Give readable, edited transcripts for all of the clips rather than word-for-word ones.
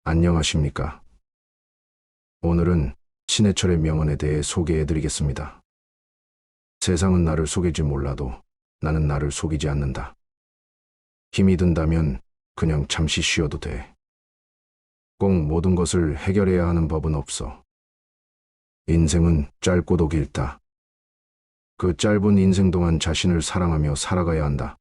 안녕하십니까. 오늘은 신해철의 명언에 대해 소개해드리겠습니다. 세상은 나를 속일지 몰라도 나는 나를 속이지 않는다. 힘이 든다면 그냥 잠시 쉬어도 돼. 꼭 모든 것을 해결해야 하는 법은 없어. 인생은 짧고도 길다. 그 짧은 인생 동안 자신을 사랑하며 살아가야 한다.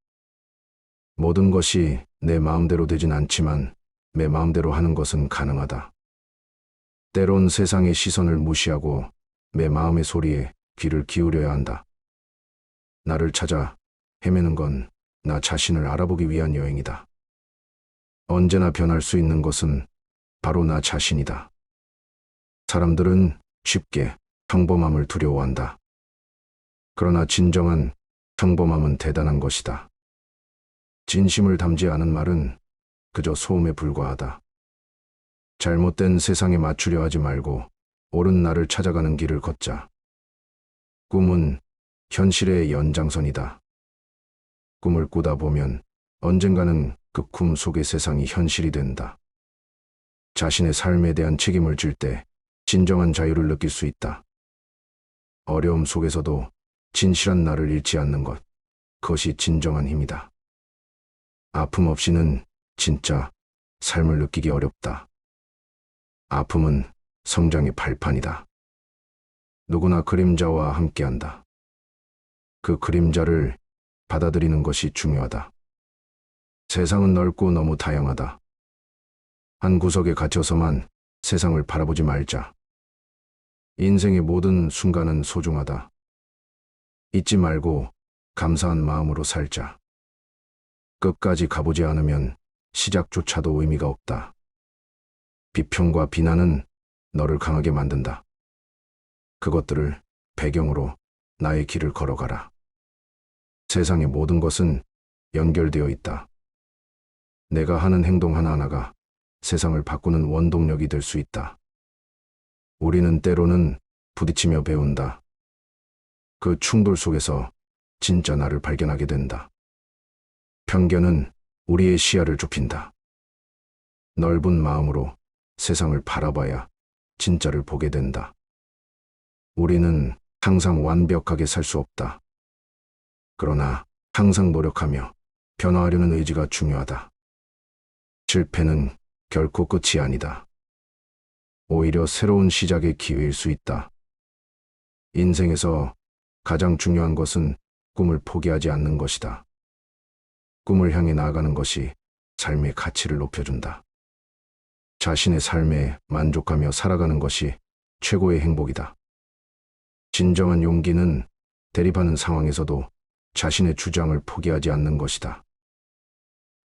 모든 것이 내 마음대로 되진 않지만 내 마음대로 하는 것은 가능하다. 때론 세상의 시선을 무시하고 내 마음의 소리에 귀를 기울여야 한다. 나를 찾아 헤매는 건 나 자신을 알아보기 위한 여행이다. 언제나 변할 수 있는 것은 바로 나 자신이다. 사람들은 쉽게 평범함을 두려워한다. 그러나 진정한 평범함은 대단한 것이다. 진심을 담지 않은 말은 그저 소음에 불과하다. 잘못된 세상에 맞추려 하지 말고 옳은 나를 찾아가는 길을 걷자. 꿈은 현실의 연장선이다. 꿈을 꾸다 보면 언젠가는 그 꿈 속의 세상이 현실이 된다. 자신의 삶에 대한 책임을 질 때 진정한 자유를 느낄 수 있다. 어려움 속에서도 진실한 나를 잃지 않는 것, 그것이 진정한 힘이다. 아픔 없이는 진짜 삶을 느끼기 어렵다. 아픔은 성장의 발판이다. 누구나 그림자와 함께한다. 그 그림자를 받아들이는 것이 중요하다. 세상은 넓고 너무 다양하다. 한 구석에 갇혀서만 세상을 바라보지 말자. 인생의 모든 순간은 소중하다. 잊지 말고 감사한 마음으로 살자. 끝까지 가보지 않으면 시작조차도 의미가 없다. 비평과 비난은 너를 강하게 만든다. 그것들을 배경으로 나의 길을 걸어가라. 세상의 모든 것은 연결되어 있다. 내가 하는 행동 하나하나가 세상을 바꾸는 원동력이 될 수 있다. 우리는 때로는 부딪히며 배운다. 그 충돌 속에서 진짜 나를 발견하게 된다. 편견은 우리의 시야를 좁힌다. 넓은 마음으로 세상을 바라봐야 진짜를 보게 된다. 우리는 항상 완벽하게 살 수 없다. 그러나 항상 노력하며 변화하려는 의지가 중요하다. 실패는 결코 끝이 아니다. 오히려 새로운 시작의 기회일 수 있다. 인생에서 가장 중요한 것은 꿈을 포기하지 않는 것이다. 꿈을 향해 나아가는 것이 삶의 가치를 높여준다. 자신의 삶에 만족하며 살아가는 것이 최고의 행복이다. 진정한 용기는 대립하는 상황에서도 자신의 주장을 포기하지 않는 것이다.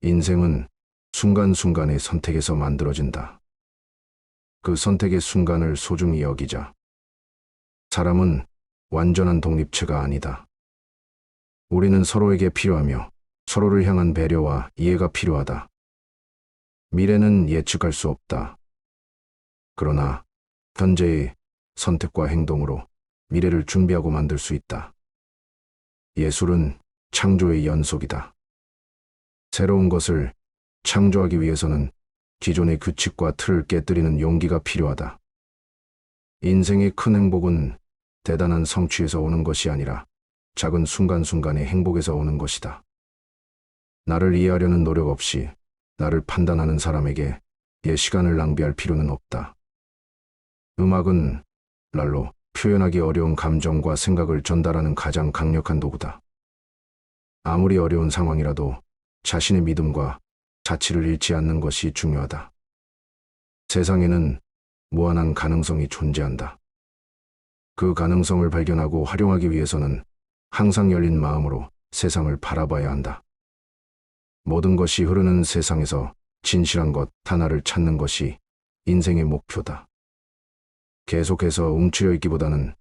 인생은 순간순간의 선택에서 만들어진다. 그 선택의 순간을 소중히 여기자. 사람은 완전한 독립체가 아니다. 우리는 서로에게 필요하며 서로를 향한 배려와 이해가 필요하다. 미래는 예측할 수 없다. 그러나 현재의 선택과 행동으로 미래를 준비하고 만들 수 있다. 예술은 창조의 연속이다. 새로운 것을 창조하기 위해서는 기존의 규칙과 틀을 깨뜨리는 용기가 필요하다. 인생의 큰 행복은 대단한 성취에서 오는 것이 아니라 작은 순간순간의 행복에서 오는 것이다. 나를 이해하려는 노력 없이 나를 판단하는 사람에게 내 시간을 낭비할 필요는 없다. 음악은 날로 표현하기 어려운 감정과 생각을 전달하는 가장 강력한 도구다. 아무리 어려운 상황이라도 자신의 믿음과 자치를 잃지 않는 것이 중요하다. 세상에는 무한한 가능성이 존재한다. 그 가능성을 발견하고 활용하기 위해서는 항상 열린 마음으로 세상을 바라봐야 한다. 모든 것이 흐르는 세상에서 진실한 것 하나를 찾는 것이 인생의 목표다. 계속해서 움츠려 있기보다는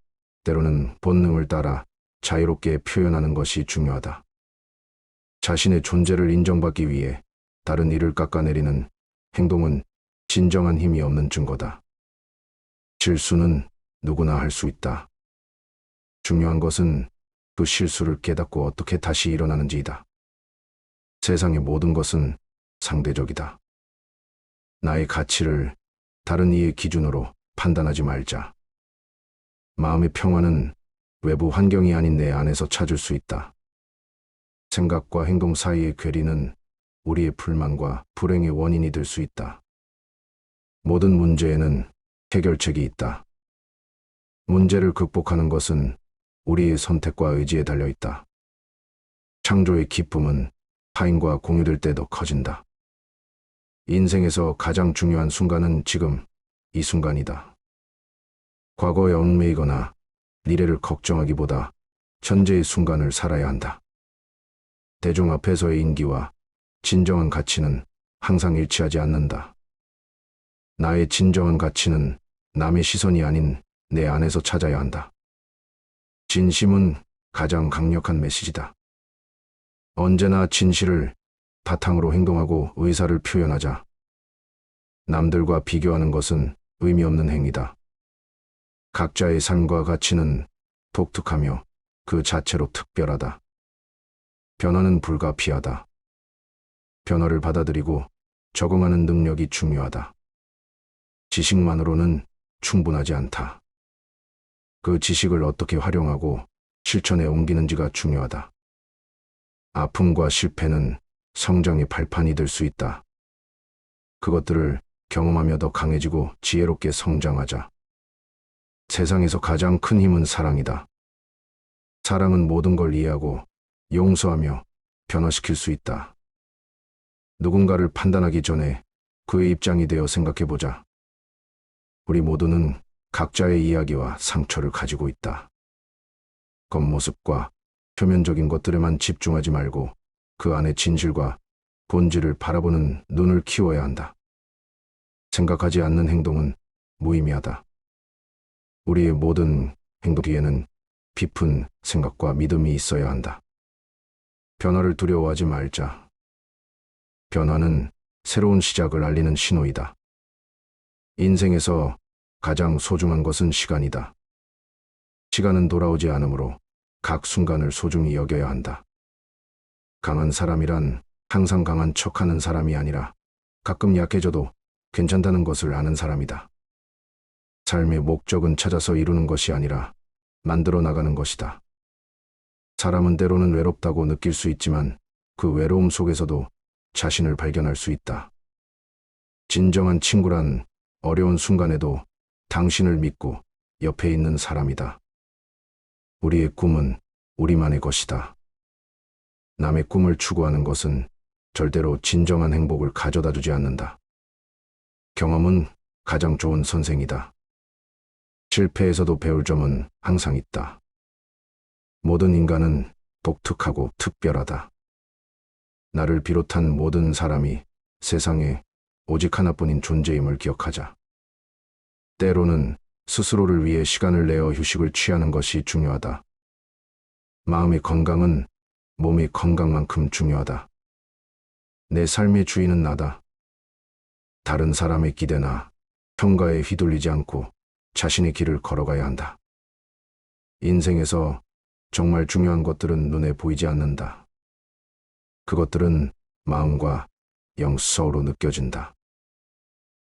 때로는 본능을 따라 자유롭게 표현하는 것이 중요하다. 자신의 존재를 인정받기 위해 다른 이를 깎아내리는 행동은 진정한 힘이 없는 증거다. 실수는 누구나 할 수 있다. 중요한 것은 그 실수를 깨닫고 어떻게 다시 일어나는지이다. 세상의 모든 것은 상대적이다. 나의 가치를 다른 이의 기준으로 판단하지 말자. 마음의 평화는 외부 환경이 아닌 내 안에서 찾을 수 있다. 생각과 행동 사이의 괴리는 우리의 불만과 불행의 원인이 될 수 있다. 모든 문제에는 해결책이 있다. 문제를 극복하는 것은 우리의 선택과 의지에 달려 있다. 창조의 기쁨은 타인과 공유될 때 더 커진다. 인생에서 가장 중요한 순간은 지금 이 순간이다. 과거에 얽매이거나 미래를 걱정하기보다 현재의 순간을 살아야 한다. 대중 앞에서의 인기와 진정한 가치는 항상 일치하지 않는다. 나의 진정한 가치는 남의 시선이 아닌 내 안에서 찾아야 한다. 진심은 가장 강력한 메시지다. 언제나 진실을 바탕으로 행동하고 의사를 표현하자. 남들과 비교하는 것은 의미 없는 행위다. 각자의 삶과 가치는 독특하며 그 자체로 특별하다. 변화는 불가피하다. 변화를 받아들이고 적응하는 능력이 중요하다. 지식만으로는 충분하지 않다. 그 지식을 어떻게 활용하고 실천에 옮기는지가 중요하다. 아픔과 실패는 성장의 발판이 될 수 있다. 그것들을 경험하며 더 강해지고 지혜롭게 성장하자. 세상에서 가장 큰 힘은 사랑이다. 사랑은 모든 걸 이해하고 용서하며 변화시킬 수 있다. 누군가를 판단하기 전에 그의 입장이 되어 생각해보자. 우리 모두는 각자의 이야기와 상처를 가지고 있다. 겉모습과 표면적인 것들에만 집중하지 말고 그 안의 진실과 본질을 바라보는 눈을 키워야 한다. 생각하지 않는 행동은 무의미하다. 우리의 모든 행동 뒤에는 깊은 생각과 믿음이 있어야 한다. 변화를 두려워하지 말자. 변화는 새로운 시작을 알리는 신호이다. 인생에서 가장 소중한 것은 시간이다. 시간은 돌아오지 않으므로 각 순간을 소중히 여겨야 한다. 강한 사람이란 항상 강한 척하는 사람이 아니라 가끔 약해져도 괜찮다는 것을 아는 사람이다. 삶의 목적은 찾아서 이루는 것이 아니라 만들어 나가는 것이다. 사람은 때로는 외롭다고 느낄 수 있지만 그 외로움 속에서도 자신을 발견할 수 있다. 진정한 친구란 어려운 순간에도 당신을 믿고 옆에 있는 사람이다. 우리의 꿈은 우리만의 것이다. 남의 꿈을 추구하는 것은 절대로 진정한 행복을 가져다 주지 않는다. 경험은 가장 좋은 선생이다. 실패에서도 배울 점은 항상 있다. 모든 인간은 독특하고 특별하다. 나를 비롯한 모든 사람이 세상에 오직 하나뿐인 존재임을 기억하자. 때로는 스스로를 위해 시간을 내어 휴식을 취하는 것이 중요하다. 마음의 건강은 몸의 건강만큼 중요하다. 내 삶의 주인은 나다. 다른 사람의 기대나 평가에 휘둘리지 않고 자신의 길을 걸어가야 한다. 인생에서 정말 중요한 것들은 눈에 보이지 않는다. 그것들은 마음과 영서로 느껴진다.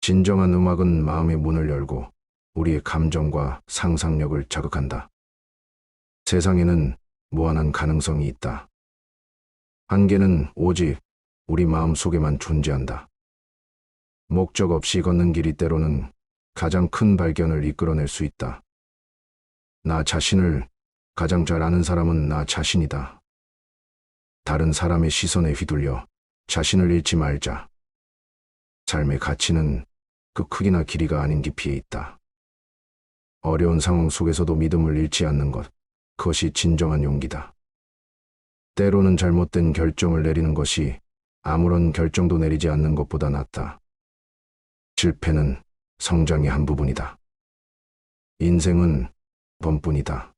진정한 음악은 마음의 문을 열고 우리의 감정과 상상력을 자극한다. 세상에는 무한한 가능성이 있다. 한계는 오직 우리 마음 속에만 존재한다. 목적 없이 걷는 길이 때로는 가장 큰 발견을 이끌어낼 수 있다. 나 자신을 가장 잘 아는 사람은 나 자신이다. 다른 사람의 시선에 휘둘려 자신을 잃지 말자. 삶의 가치는 그 크기나 길이가 아닌 깊이에 있다. 어려운 상황 속에서도 믿음을 잃지 않는 것, 그것이 진정한 용기다. 때로는 잘못된 결정을 내리는 것이 아무런 결정도 내리지 않는 것보다 낫다. 실패는 성장의 한 부분이다. 인생은 번뿐이다.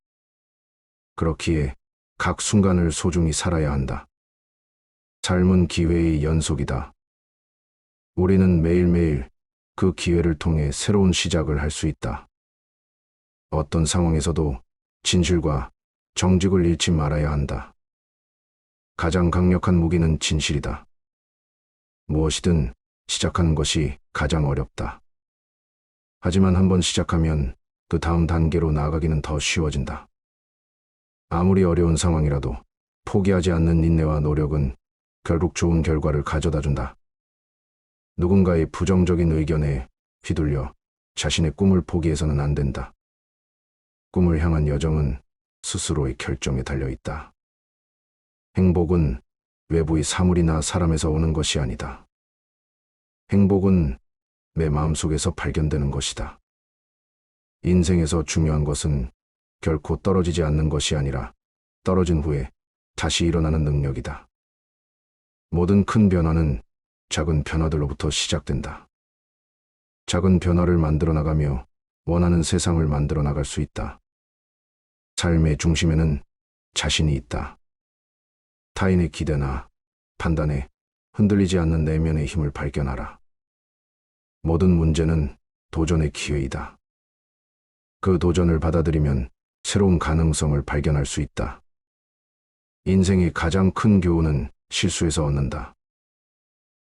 그렇기에 각 순간을 소중히 살아야 한다. 삶은 기회의 연속이다. 우리는 매일매일 그 기회를 통해 새로운 시작을 할 수 있다. 어떤 상황에서도 진실과 정직을 잃지 말아야 한다. 가장 강력한 무기는 진실이다. 무엇이든 시작하는 것이 가장 어렵다. 하지만 한번 시작하면 그 다음 단계로 나아가기는 더 쉬워진다. 아무리 어려운 상황이라도 포기하지 않는 인내와 노력은 결국 좋은 결과를 가져다 준다. 누군가의 부정적인 의견에 휘둘려 자신의 꿈을 포기해서는 안 된다. 꿈을 향한 여정은 스스로의 결정에 달려 있다. 행복은 외부의 사물이나 사람에서 오는 것이 아니다. 행복은 내 마음속에서 발견되는 것이다. 인생에서 중요한 것은 결코 떨어지지 않는 것이 아니라 떨어진 후에 다시 일어나는 능력이다. 모든 큰 변화는 작은 변화들로부터 시작된다. 작은 변화를 만들어 나가며 원하는 세상을 만들어 나갈 수 있다. 삶의 중심에는 자신이 있다. 타인의 기대나 판단에 흔들리지 않는 내면의 힘을 발견하라. 모든 문제는 도전의 기회이다. 그 도전을 받아들이면 새로운 가능성을 발견할 수 있다. 인생의 가장 큰 교훈은 실수에서 얻는다.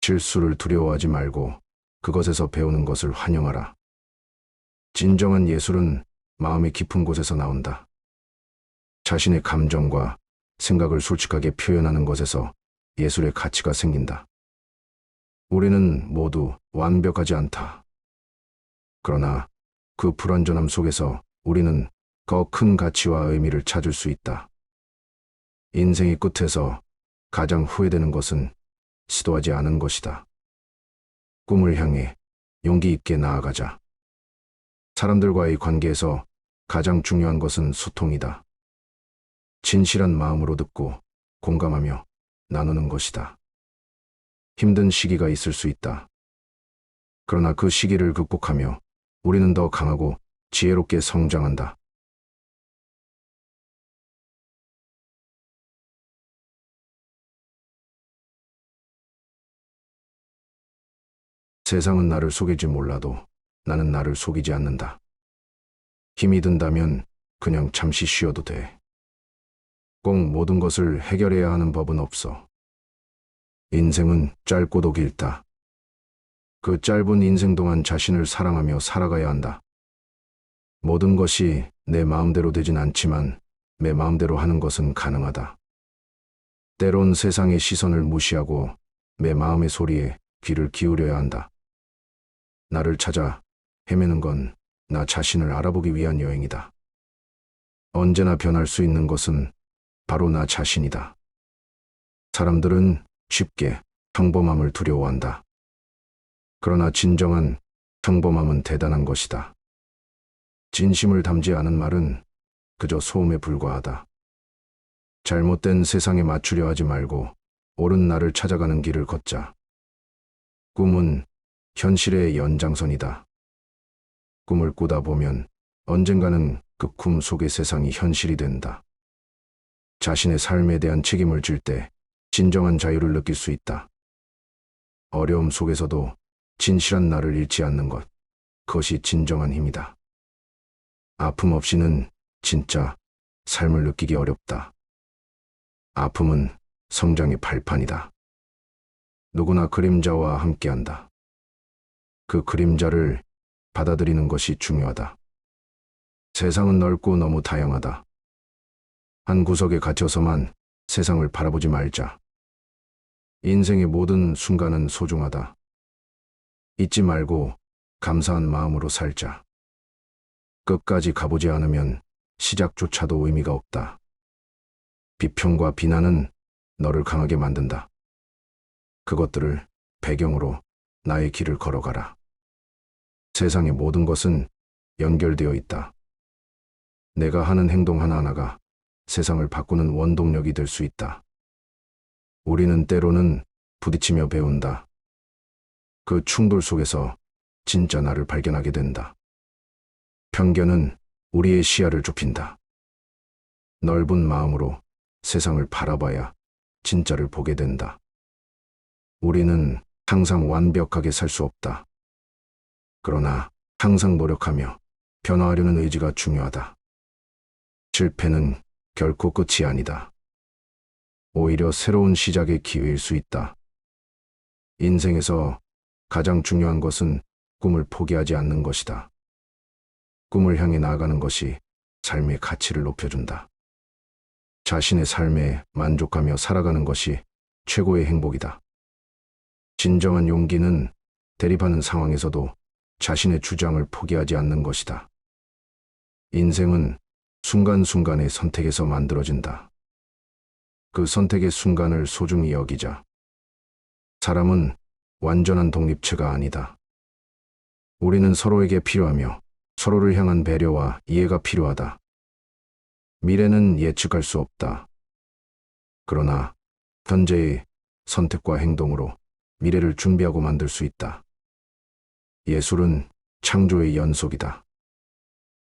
실수를 두려워하지 말고 그것에서 배우는 것을 환영하라. 진정한 예술은 마음의 깊은 곳에서 나온다. 자신의 감정과 생각을 솔직하게 표현하는 것에서 예술의 가치가 생긴다. 우리는 모두 완벽하지 않다. 그러나 그 불완전함 속에서 우리는 더 큰 가치와 의미를 찾을 수 있다. 인생의 끝에서 가장 후회되는 것은 시도하지 않은 것이다. 꿈을 향해 용기 있게 나아가자. 사람들과의 관계에서 가장 중요한 것은 소통이다. 진실한 마음으로 듣고 공감하며 나누는 것이다. 힘든 시기가 있을 수 있다. 그러나 그 시기를 극복하며 우리는 더 강하고 지혜롭게 성장한다. 세상은 나를 속일지 몰라도 나는 나를 속이지 않는다. 힘이 든다면 그냥 잠시 쉬어도 돼. 꼭 모든 것을 해결해야 하는 법은 없어. 인생은 짧고도 길다. 그 짧은 인생 동안 자신을 사랑하며 살아가야 한다. 모든 것이 내 마음대로 되진 않지만 내 마음대로 하는 것은 가능하다. 때론 세상의 시선을 무시하고 내 마음의 소리에 귀를 기울여야 한다. 나를 찾아 헤매는 건 나 자신을 알아보기 위한 여행이다. 언제나 변할 수 있는 것은 바로 나 자신이다. 사람들은 쉽게 평범함을 두려워한다. 그러나 진정한 평범함은 대단한 것이다. 진심을 담지 않은 말은 그저 소음에 불과하다. 잘못된 세상에 맞추려 하지 말고 옳은 나를 찾아가는 길을 걷자. 꿈은 현실의 연장선이다. 꿈을 꾸다 보면 언젠가는 그 꿈 속의 세상이 현실이 된다. 자신의 삶에 대한 책임을 질 때 진정한 자유를 느낄 수 있다. 어려움 속에서도 진실한 나를 잃지 않는 것, 그것이 진정한 힘이다. 아픔 없이는 진짜 삶을 느끼기 어렵다. 아픔은 성장의 발판이다. 누구나 그림자와 함께한다. 그 그림자를 받아들이는 것이 중요하다. 세상은 넓고 너무 다양하다. 한 구석에 갇혀서만 세상을 바라보지 말자. 인생의 모든 순간은 소중하다. 잊지 말고 감사한 마음으로 살자. 끝까지 가보지 않으면 시작조차도 의미가 없다. 비평과 비난은 너를 강하게 만든다. 그것들을 배경으로 나의 길을 걸어가라. 세상의 모든 것은 연결되어 있다. 내가 하는 행동 하나하나가 세상을 바꾸는 원동력이 될 수 있다. 우리는 때로는 부딪히며 배운다. 그 충돌 속에서 진짜 나를 발견하게 된다. 편견은 우리의 시야를 좁힌다. 넓은 마음으로 세상을 바라봐야 진짜를 보게 된다. 우리는 항상 완벽하게 살 수 없다. 그러나 항상 노력하며 변화하려는 의지가 중요하다. 실패는 결코 끝이 아니다. 오히려 새로운 시작의 기회일 수 있다. 인생에서 가장 중요한 것은 꿈을 포기하지 않는 것이다. 꿈을 향해 나아가는 것이 삶의 가치를 높여준다. 자신의 삶에 만족하며 살아가는 것이 최고의 행복이다. 진정한 용기는 대립하는 상황에서도 자신의 주장을 포기하지 않는 것이다. 인생은 순간순간의 선택에서 만들어진다. 그 선택의 순간을 소중히 여기자. 사람은 완전한 독립체가 아니다. 우리는 서로에게 필요하며 서로를 향한 배려와 이해가 필요하다. 미래는 예측할 수 없다. 그러나 현재의 선택과 행동으로 미래를 준비하고 만들 수 있다. 예술은 창조의 연속이다.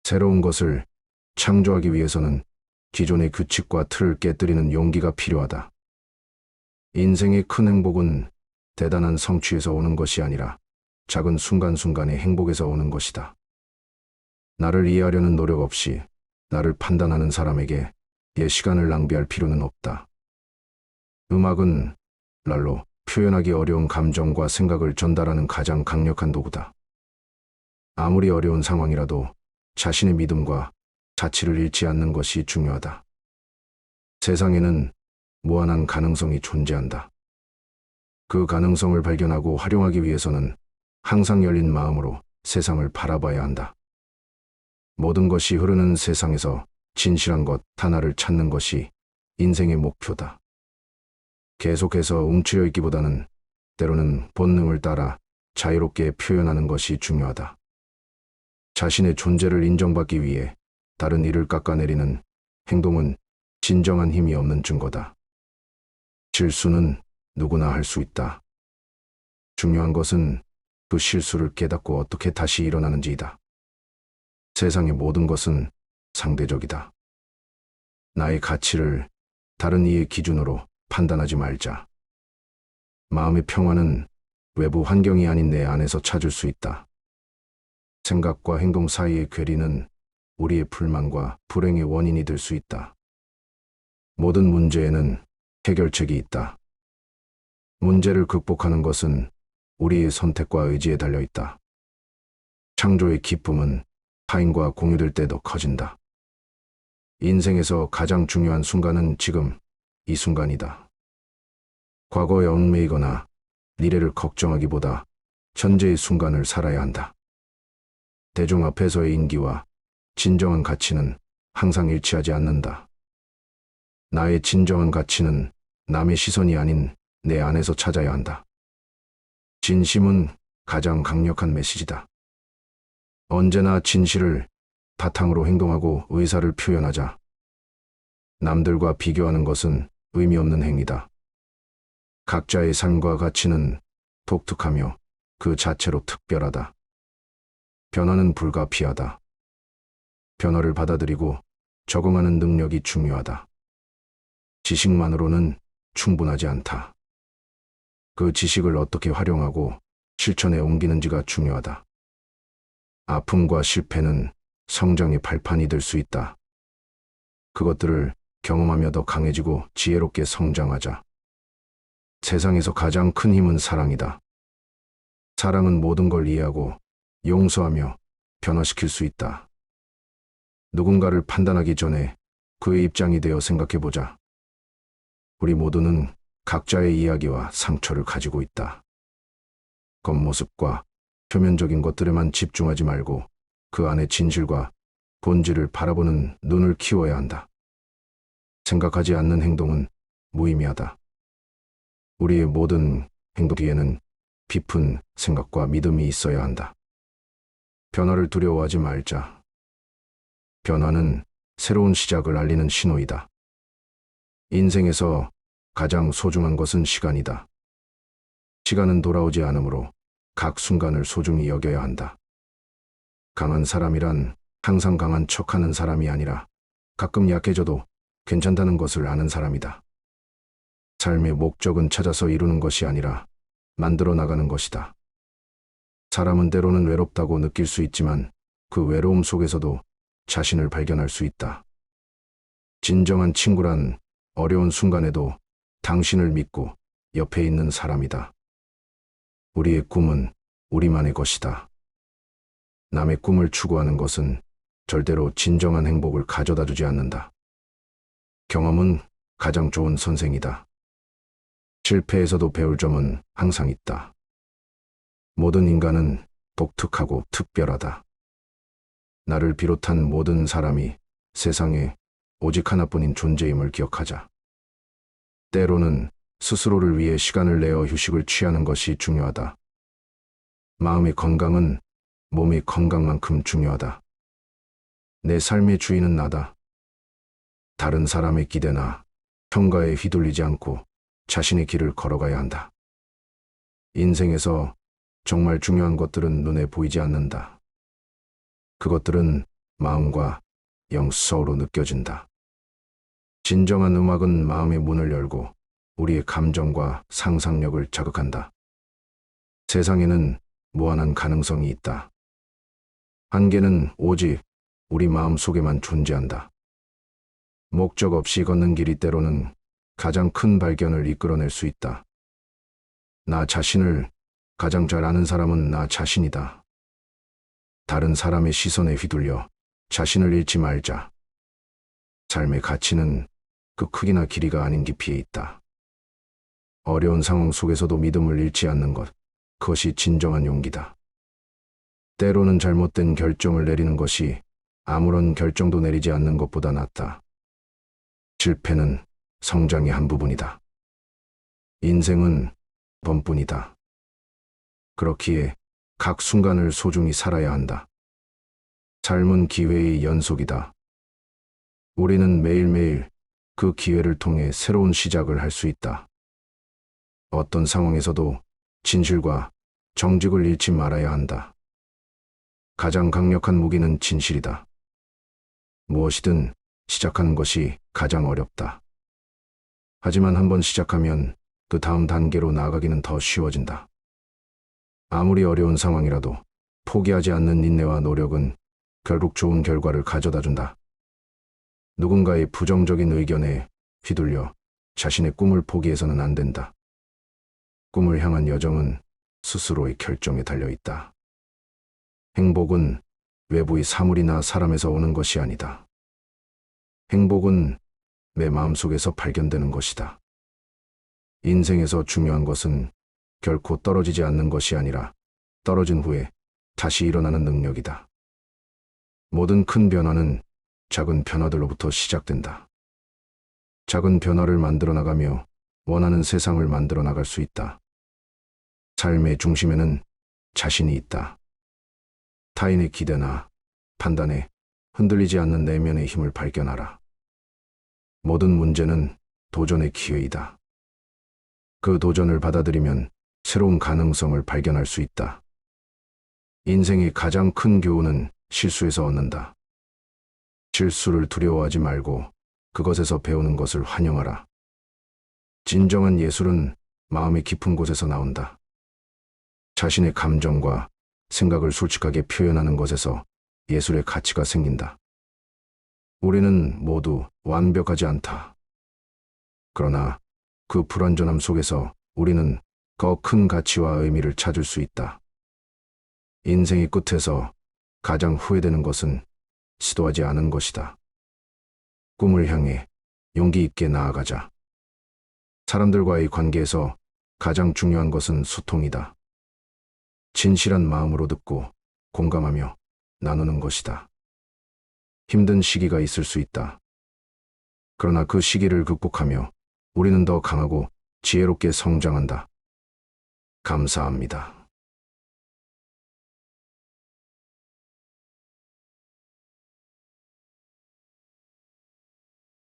새로운 것을 창조하기 위해서는 기존의 규칙과 틀을 깨뜨리는 용기가 필요하다. 인생의 큰 행복은 대단한 성취에서 오는 것이 아니라 작은 순간순간의 행복에서 오는 것이다. 나를 이해하려는 노력 없이 나를 판단하는 사람에게 시간을 낭비할 필요는 없다. 음악은 말로 표현하기 어려운 감정과 생각을 전달하는 가장 강력한 도구다. 아무리 어려운 상황이라도 자신의 믿음과 가치를 잃지 않는 것이 중요하다. 세상에는 무한한 가능성이 존재한다. 그 가능성을 발견하고 활용하기 위해서는 항상 열린 마음으로 세상을 바라봐야 한다. 모든 것이 흐르는 세상에서 진실한 것 하나를 찾는 것이 인생의 목표다. 계속해서 움츠려 있기보다는 때로는 본능을 따라 자유롭게 표현하는 것이 중요하다. 자신의 존재를 인정받기 위해 다른 이를 깎아내리는 행동은 진정한 힘이 없는 증거다. 실수는 누구나 할 수 있다. 중요한 것은 그 실수를 깨닫고 어떻게 다시 일어나는지이다. 세상의 모든 것은 상대적이다. 나의 가치를 다른 이의 기준으로 판단하지 말자. 마음의 평화는 외부 환경이 아닌 내 안에서 찾을 수 있다. 생각과 행동 사이의 괴리는 우리의 불만과 불행의 원인이 될 수 있다. 모든 문제에는 해결책이 있다. 문제를 극복하는 것은 우리의 선택과 의지에 달려 있다. 창조의 기쁨은 타인과 공유될 때 더 커진다. 인생에서 가장 중요한 순간은 지금 이 순간이다. 과거에 얽매이거나 미래를 걱정하기보다 현재의 순간을 살아야 한다. 대중 앞에서의 인기와 진정한 가치는 항상 일치하지 않는다. 나의 진정한 가치는 남의 시선이 아닌 내 안에서 찾아야 한다. 진심은 가장 강력한 메시지다. 언제나 진실을 바탕으로 행동하고 의사를 표현하자. 남들과 비교하는 것은 의미 없는 행위다. 각자의 삶과 가치는 독특하며 그 자체로 특별하다. 변화는 불가피하다. 변화를 받아들이고 적응하는 능력이 중요하다. 지식만으로는 충분하지 않다. 그 지식을 어떻게 활용하고 실천에 옮기는지가 중요하다. 아픔과 실패는 성장의 발판이 될 수 있다. 그것들을 경험하며 더 강해지고 지혜롭게 성장하자. 세상에서 가장 큰 힘은 사랑이다. 사랑은 모든 걸 이해하고 용서하며 변화시킬 수 있다. 누군가를 판단하기 전에 그의 입장이 되어 생각해보자. 우리 모두는 각자의 이야기와 상처를 가지고 있다. 겉모습과 표면적인 것들에만 집중하지 말고 그 안의 진실과 본질을 바라보는 눈을 키워야 한다. 생각하지 않는 행동은 무의미하다. 우리의 모든 행동 뒤에는 깊은 생각과 믿음이 있어야 한다. 변화를 두려워하지 말자. 변화는 새로운 시작을 알리는 신호이다. 인생에서 가장 소중한 것은 시간이다. 시간은 돌아오지 않으므로 각 순간을 소중히 여겨야 한다. 강한 사람이란 항상 강한 척하는 사람이 아니라 가끔 약해져도 괜찮다는 것을 아는 사람이다. 삶의 목적은 찾아서 이루는 것이 아니라 만들어 나가는 것이다. 사람은 때로는 외롭다고 느낄 수 있지만 그 외로움 속에서도 자신을 발견할 수 있다. 진정한 친구란 어려운 순간에도 당신을 믿고 옆에 있는 사람이다. 우리의 꿈은 우리만의 것이다. 남의 꿈을 추구하는 것은 절대로 진정한 행복을 가져다 주지 않는다. 경험은 가장 좋은 선생이다. 실패에서도 배울 점은 항상 있다. 모든 인간은 독특하고 특별하다. 나를 비롯한 모든 사람이 세상에 오직 하나뿐인 존재임을 기억하자. 때로는 스스로를 위해 시간을 내어 휴식을 취하는 것이 중요하다. 마음의 건강은 몸의 건강만큼 중요하다. 내 삶의 주인은 나다. 다른 사람의 기대나 평가에 휘둘리지 않고 자신의 길을 걸어가야 한다. 인생에서 정말 중요한 것들은 눈에 보이지 않는다. 그것들은 마음과 영서로 느껴진다. 진정한 음악은 마음의 문을 열고 우리의 감정과 상상력을 자극한다. 세상에는 무한한 가능성이 있다. 한계는 오직 우리 마음 속에만 존재한다. 목적 없이 걷는 길이 때로는 가장 큰 발견을 이끌어낼 수 있다. 나 자신을 가장 잘 아는 사람은 나 자신이다. 다른 사람의 시선에 휘둘려 자신을 잃지 말자. 삶의 가치는 그 크기나 길이가 아닌 깊이에 있다. 어려운 상황 속에서도 믿음을 잃지 않는 것, 그것이 진정한 용기다. 때로는 잘못된 결정을 내리는 것이 아무런 결정도 내리지 않는 것보다 낫다. 실패는 성장의 한 부분이다. 인생은 번뿐이다. 그렇기에 각 순간을 소중히 살아야 한다. 삶은 기회의 연속이다. 우리는 매일매일 그 기회를 통해 새로운 시작을 할 수 있다. 어떤 상황에서도 진실과 정직을 잃지 말아야 한다. 가장 강력한 무기는 진실이다. 무엇이든 시작하는 것이 가장 어렵다. 하지만 한번 시작하면 그 다음 단계로 나아가기는 더 쉬워진다. 아무리 어려운 상황이라도 포기하지 않는 인내와 노력은 결국 좋은 결과를 가져다 준다. 누군가의 부정적인 의견에 휘둘려 자신의 꿈을 포기해서는 안 된다. 꿈을 향한 여정은 스스로의 결정에 달려 있다. 행복은 외부의 사물이나 사람에서 오는 것이 아니다. 행복은 내 마음속에서 발견되는 것이다. 인생에서 중요한 것은 결코 떨어지지 않는 것이 아니라 떨어진 후에 다시 일어나는 능력이다. 모든 큰 변화는 작은 변화들로부터 시작된다. 작은 변화를 만들어 나가며 원하는 세상을 만들어 나갈 수 있다. 삶의 중심에는 자신이 있다. 타인의 기대나 판단에 흔들리지 않는 내면의 힘을 발견하라. 모든 문제는 도전의 기회이다. 그 도전을 받아들이면 새로운 가능성을 발견할 수 있다. 인생의 가장 큰 교훈은 실수에서 얻는다. 실수를 두려워하지 말고 그것에서 배우는 것을 환영하라. 진정한 예술은 마음의 깊은 곳에서 나온다. 자신의 감정과 생각을 솔직하게 표현하는 것에서 예술의 가치가 생긴다. 우리는 모두 완벽하지 않다. 그러나 그 불완전함 속에서 우리는 더 큰 가치와 의미를 찾을 수 있다. 인생의 끝에서 가장 후회되는 것은 시도하지 않은 것이다. 꿈을 향해 용기 있게 나아가자. 사람들과의 관계에서 가장 중요한 것은 소통이다. 진실한 마음으로 듣고 공감하며 나누는 것이다. 힘든 시기가 있을 수 있다. 그러나 그 시기를 극복하며 우리는 더 강하고 지혜롭게 성장한다. 감사합니다.